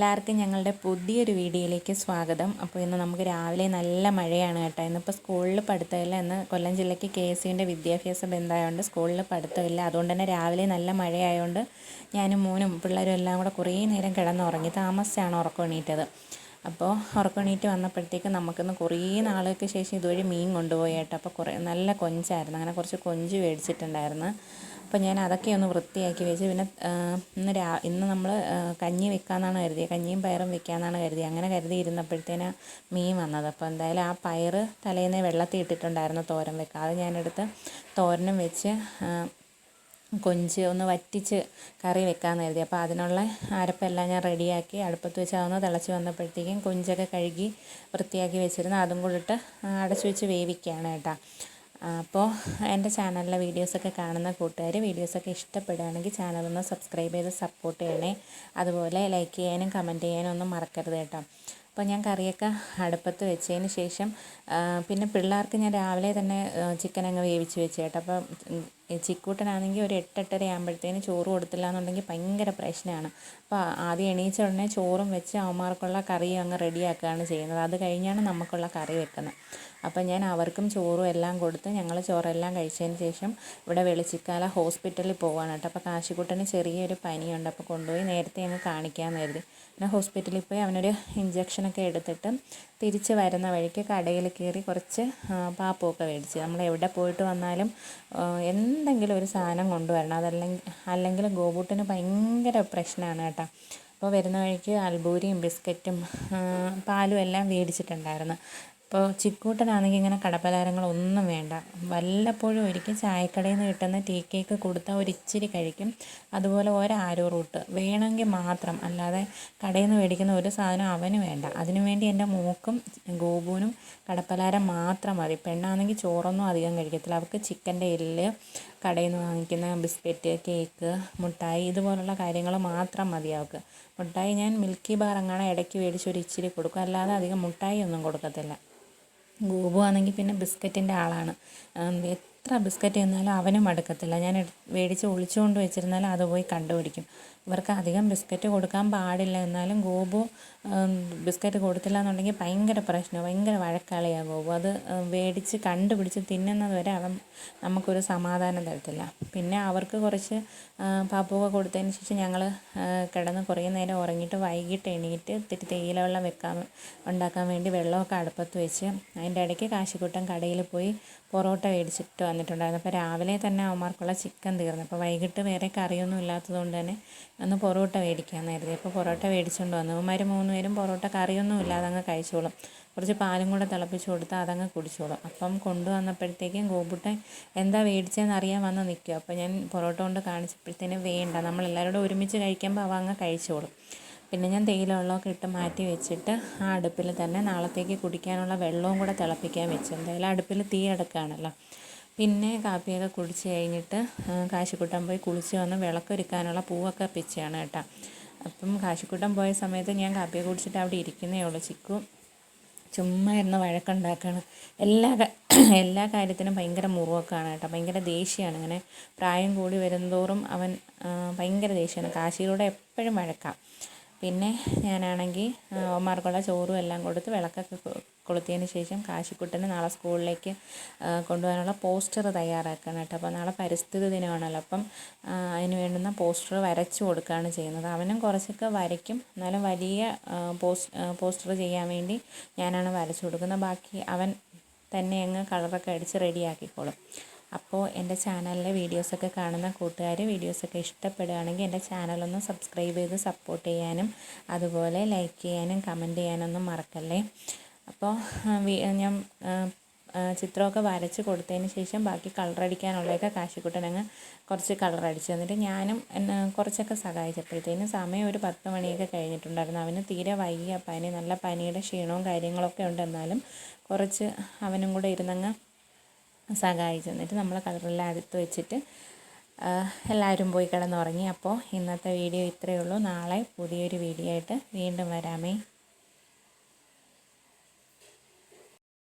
എല്ലാവർക്കും ഞങ്ങളുടെ പുതിയൊരു വീഡിയോയിലേക്ക് സ്വാഗതം. അപ്പോൾ ഇന്ന് നമുക്ക് രാവിലെ നല്ല മഴയാണ് കേട്ടോ. ഇന്നിപ്പോൾ സ്കൂളിൽ പഠിത്തമില്ല. ഇന്ന് കൊല്ലം ജില്ലയ്ക്ക് KSUവിൻ്റെ വിദ്യാഭ്യാസ ബന്ധമായതുകൊണ്ട് സ്കൂളിൽ പഠിത്തമില്ല. അതുകൊണ്ട് തന്നെ രാവിലെ നല്ല മഴയായതുകൊണ്ട് ഞാനും മോനും പിള്ളേരും എല്ലാം കൂടെ കുറേ നേരം കിടന്നുറങ്ങി. താമസിച്ചാണ് ഉറക്കം എണീറ്റത്. അപ്പോൾ ഉറക്കം എണീറ്റ് വന്നപ്പോഴത്തേക്ക് നമുക്കിന്ന് കുറേ നാളുകൾക്ക് ശേഷം ഇതുവഴി മീൻ കൊണ്ടുപോയി കേട്ടോ. അപ്പോൾ കുറേ നല്ല കൊഞ്ചായിരുന്നു. അങ്ങനെ കുറച്ച് കൊഞ്ച് മേടിച്ചിട്ടുണ്ടായിരുന്നു. അപ്പോൾ ഞാൻ അതൊക്കെ ഒന്ന് വൃത്തിയാക്കി വെച്ച് പിന്നെ ഇന്ന് നമ്മൾ കഞ്ഞി വെക്കാമെന്നാണ് കരുതിയത്. കഞ്ഞിയും പയറും വെക്കാമെന്നാണ് കരുതിയത്. അങ്ങനെ കരുതി ഇരുന്നപ്പോഴത്തേന് മീൻ വന്നത്. അപ്പോൾ എന്തായാലും ആ പയർ തലേന്ന് വെള്ളത്തിൽ ഇട്ടിട്ടുണ്ടായിരുന്നു തോരൻ വെക്കാം. അത് ഞാനെടുത്ത് തോരനും വെച്ച് കൊഞ്ച് ഒന്ന് വറ്റിച്ച് കറി വെക്കാമെന്ന് കരുതി. അപ്പോൾ അതിനുള്ള അരപ്പെല്ലാം ഞാൻ റെഡിയാക്കി അടുപ്പത്ത് വെച്ച് അതൊന്ന് തിളച്ച് വന്നപ്പോഴത്തേക്കും കൊഞ്ചൊക്കെ കഴുകി വൃത്തിയാക്കി വെച്ചിരുന്നു. അതും കൂടി ഇട്ട് അടച്ചു വെച്ച് വേവിക്കുകയാണ് കേട്ടോ. അപ്പോൾ എൻ്റെ ചാനലിലെ വീഡിയോസൊക്കെ കാണുന്ന കൂട്ടുകാർ വീഡിയോസൊക്കെ ഇഷ്ടപ്പെടുകയാണെങ്കിൽ ചാനലൊന്ന് സബ്സ്ക്രൈബ് ചെയ്ത് സപ്പോർട്ട് ചെയ്യണേ. അതുപോലെ ലൈക്ക് ചെയ്യാനും കമൻറ്റ് ചെയ്യാനും ഒന്നും മറക്കരുത് കേട്ടോ. അപ്പോൾ ഞാൻ കറിയൊക്കെ അടുപ്പത്ത് വെച്ചതിന് ശേഷം പിന്നെ പിള്ളേർക്ക് ഞാൻ രാവിലെ തന്നെ ചിക്കൻ അങ്ങ് വേവിച്ച് വെച്ച് കേട്ടോ. അപ്പോൾ ചിക്കൂട്ടനാണെങ്കിൽ ഒരു 8-8:30 ആകുമ്പോഴത്തേന് ചോറ് കൊടുത്തില്ല എന്നുണ്ടെങ്കിൽ ഭയങ്കര പ്രശ്നമാണ്. അപ്പോൾ ആദ്യം എണീച്ച ഉടനെ ചോറും വെച്ച് അവന്മാർക്കുള്ള കറിയും അങ്ങ് റെഡിയാക്കുകയാണ് ചെയ്യുന്നത്. അത് കഴിഞ്ഞാണ് നമുക്കുള്ള കറി വെക്കുന്നത്. അപ്പോൾ ഞാൻ അവർക്കും ചോറും എല്ലാം കൊടുത്ത് ഞങ്ങൾ ചോറെല്ലാം കഴിച്ചതിന് ശേഷം ഇവിടെ വെളിച്ചിക്കാല ഹോസ്പിറ്റലിൽ പോവുകയാണ് കേട്ടോ. അപ്പോൾ കാശിക്കുട്ടന് ചെറിയൊരു പനിയുണ്ട്. അപ്പോൾ കൊണ്ടുപോയി നേരത്തെ അങ്ങ് കാണിക്കാമെന്ന് കരുതി. പിന്നെ ഹോസ്പിറ്റലിൽ പോയി അവനൊരു ഇഞ്ചക്ഷനൊക്കെ എടുത്തിട്ട് തിരിച്ച് വരുന്ന വഴിക്ക് കടയിൽ കയറി കുറച്ച് പാപ്പമൊക്കെ മേടിച്ച്. നമ്മൾ എവിടെ പോയിട്ട് വന്നാലും എന്തെങ്കിലും ഒരു സാധനം കൊണ്ടുവരണം. അല്ലെങ്കിൽ ഗോപൂട്ടിന് ഭയങ്കര പ്രശ്നമാണ് കേട്ടോ. അപ്പോൾ വരുന്ന വഴിക്ക് അൽബൂരിയും ബിസ്ക്കറ്റും പാലും എല്ലാം മേടിച്ചിട്ടുണ്ടായിരുന്നു. അപ്പോൾ ചിക്കൂട്ടനാണെങ്കിൽ ഇങ്ങനെ കടപ്പലഹാരങ്ങളൊന്നും വേണ്ട. വല്ലപ്പോഴും ഒരിക്കൽ ചായക്കടയിൽ നിന്ന് കിട്ടുന്ന ടീ കേക്ക് കൊടുത്താൽ ഒരിച്ചിരി കഴിക്കും. അതുപോലെ ഒരാരോ റൂട്ട് വേണമെങ്കിൽ മാത്രം, അല്ലാതെ കടയിൽ നിന്ന് മേടിക്കുന്ന ഒരു സാധനം അവന് വേണ്ട. അതിനുവേണ്ടി എൻ്റെ മോക്കും ഗോപുവിനും കടപ്പലഹാരം മാത്രം മതി. പെണ്ണാണെങ്കിൽ ചോറൊന്നും അധികം കഴിക്കത്തില്ല. അവർക്ക് ചിക്കൻ്റെ എല്ല്, കടയിൽ നിന്ന് വാങ്ങിക്കുന്ന ബിസ്ക്കറ്റ്, കേക്ക്, മുട്ടായി ഇതുപോലുള്ള കാര്യങ്ങൾ മാത്രം മതി അവൾക്ക്. മുട്ടായി ഞാൻ മിൽക്കി ബാർ അങ്ങനെ ഇടയ്ക്ക് മേടിച്ച് ഒരു ഇച്ചിരി കൊടുക്കും. അല്ലാതെ അധികം മുട്ടായി ഒന്നും കൊടുക്കത്തില്ല. ഗോപു ആണെങ്കിൽ പിന്നെ ബിസ്ക്കറ്റിൻ്റെ ആളാണ്. എത്ര ബിസ്ക്കറ്റ് തിന്നാലും അവനും മടുക്കത്തില്ല. ഞാൻ മേടിച്ച് ഒളിച്ചുകൊണ്ട് വെച്ചിരുന്നാലും അത് പോയി കണ്ടുപിടിക്കും. ഇവർക്ക് അധികം ബിസ്ക്കറ്റ് കൊടുക്കാൻ പാടില്ല. എന്നാലും ഗോപു ബിസ്ക്കറ്റ് കൊടുത്തില്ല എന്നുണ്ടെങ്കിൽ ഭയങ്കര പ്രശ്നമാണ്, ഭയങ്കര വഴക്കാളിയാണ് ഗോപു. അത് മേടിച്ച് കണ്ടുപിടിച്ച് തിന്നുന്നത് വരെ അവൻ നമുക്കൊരു സമാധാനം തരത്തില്ല. പിന്നെ അവർക്ക് കുറച്ച് പാപ്പൊക്കെ കൊടുത്തതിന് ശേഷം ഞങ്ങൾ കിടന്ന് കുറേ നേരം ഉറങ്ങിയിട്ട് വൈകിട്ട് എണീറ്റ് ഇത്തിരി തേയില വെള്ളം ഉണ്ടാക്കാൻ വേണ്ടി വെള്ളമൊക്കെ അടുപ്പത്ത് വെച്ച് അതിൻ്റെ ഇടയ്ക്ക് കാശിക്കുട്ടൻ കടയിൽ പോയി പൊറോട്ട മേടിച്ചിട്ട് വന്നിട്ടുണ്ടായിരുന്നു. അപ്പോൾ രാവിലെ തന്നെ അവന്മാർക്കുള്ള ചിക്കൻ തീർന്നു. അപ്പോൾ വൈകിട്ട് വേറെ കറിയൊന്നും ഇല്ലാത്തതുകൊണ്ട് തന്നെ ഒന്ന് പൊറോട്ട മേടിക്കാമെന്ന് കരുതി. അപ്പോൾ പൊറോട്ട മേടിച്ചുകൊണ്ട് വന്നു. അവന്മാർ 3 പേരും പൊറോട്ട കറിയൊന്നും ഇല്ലാതെ അങ്ങ് കഴിച്ചോളും. കുറച്ച് പാലും കൂടെ തിളപ്പിച്ച് കൊടുത്താൽ അതങ്ങ് കുടിച്ചോളും. അപ്പം കൊണ്ടുവന്നപ്പോഴത്തേക്കും ഗോപുട്ടൻ എന്താ മേടിച്ചതെന്ന് അറിയാൻ വന്ന് നിൽക്കും. അപ്പോൾ ഞാൻ പൊറോട്ട കൊണ്ട് കാണിച്ചപ്പോഴത്തേനും വേണ്ട, നമ്മളെല്ലാവരോടും ഒരുമിച്ച് കഴിക്കുമ്പോൾ അവ അങ്ങ് കഴിച്ചോളും. പിന്നെ ഞാൻ തേയില വെള്ളമൊക്കെ ഇട്ട് മാറ്റി വെച്ചിട്ട് ആ അടുപ്പിൽ തന്നെ നാളത്തേക്ക് കുടിക്കാനുള്ള വെള്ളവും കൂടെ തിളപ്പിക്കാൻ വെച്ചു. എന്തായാലും അടുപ്പിൽ തീ അടക്കുകയാണല്ലോ. പിന്നെ കാപ്പിയൊക്കെ കുടിച്ച് കഴിഞ്ഞിട്ട് കാശിക്കുട്ടൻ പോയി കുളിച്ച് വന്ന് വിളക്കൊരുക്കാനുള്ള പൂവൊക്കെ പിച്ചാണ് കേട്ടോ. അപ്പം കാശിക്കുട്ടൻ പോയ സമയത്ത് ഞാൻ കാപ്പിയൊക്കെ കുടിച്ചിട്ട് അവിടെ ഇരിക്കുന്നേ ഉള്ളൂ. ചിക്കു ചുമ്മാ ഇരുന്ന് വഴക്കുണ്ടാക്കുകയാണ്. എല്ലാ കാര്യത്തിനും ഭയങ്കര മുറുവൊക്കെയാണ് കേട്ടോ. ഭയങ്കര ദേഷ്യമാണ്. ഇങ്ങനെ പ്രായം കൂടി വരുന്തോറും അവൻ ഭയങ്കര ദേഷ്യമാണ്. കാശിയിലൂടെ എപ്പോഴും വഴക്കാം. പിന്നെ ഞാനാണെങ്കിൽ അവന്മാർക്കുള്ള ചോറും എല്ലാം കൊടുത്ത് വിളക്കൊക്കെ കൊളുത്തിയതിന് ശേഷം കാശിക്കുട്ടന് നാളെ സ്കൂളിലേക്ക് കൊണ്ടുപോകാനുള്ള പോസ്റ്റർ തയ്യാറാക്കണം കേട്ടോ. അപ്പോൾ നാളെ പരിസ്ഥിതി ദിനമാണല്ലോ. അപ്പം അതിന് വേണ്ടുന്ന പോസ്റ്റർ വരച്ചു കൊടുക്കുകയാണ് ചെയ്യുന്നത്. അവനും കുറച്ചൊക്കെ വരയ്ക്കും. എന്നാലും വലിയ പോസ്റ്റർ ചെയ്യാൻ വേണ്ടി ഞാനാണ് വരച്ചു കൊടുക്കുന്നത്. ബാക്കി അവൻ തന്നെ അങ്ങ് കളറൊക്കെ അടിച്ച് റെഡിയാക്കിക്കോളും. അപ്പോൾ എൻ്റെ ചാനലിലെ വീഡിയോസൊക്കെ കാണുന്ന കൂട്ടുകാർ വീഡിയോസൊക്കെ ഇഷ്ടപ്പെടുകയാണെങ്കിൽ എൻ്റെ ചാനലൊന്ന് സബ്സ്ക്രൈബ് ചെയ്ത് സപ്പോർട്ട് ചെയ്യാനും അതുപോലെ ലൈക്ക് ചെയ്യാനും കമൻറ്റ് ചെയ്യാനൊന്നും മറക്കല്ലേ. അപ്പോൾ ഞാൻ ചിത്രമൊക്കെ വരച്ച് കൊടുത്തതിന് ശേഷം ബാക്കി കളറടിക്കാനുള്ളതൊക്കെ കാശിക്കുട്ടൻ അങ്ങ് കുറച്ച് കളറടിച്ച് തന്നിട്ട് ഞാനും കുറച്ചൊക്കെ സഹായിച്ചപ്പോഴത്തേനും സമയം ഒരു 10 മണിയൊക്കെ കഴിഞ്ഞിട്ടുണ്ടായിരുന്നു. അവന് തീരെ വയ്യ, നല്ല പനിയുടെ ക്ഷീണവും കാര്യങ്ങളൊക്കെ ഉണ്ട്. എന്നാലും കുറച്ച് അവനും കൂടെ ഇരുന്നങ്ങ് സഹായിച്ചു തന്നിട്ട് നമ്മൾ കളറെല്ലാം അടുത്ത് വെച്ചിട്ട് എല്ലാവരും പോയി കിടന്നുറങ്ങി. അപ്പോൾ ഇന്നത്തെ വീഡിയോ ഇത്രയേ ഉള്ളൂ. നാളെ പുതിയൊരു വീഡിയോ ആയിട്ട് വീണ്ടും വരാമേ.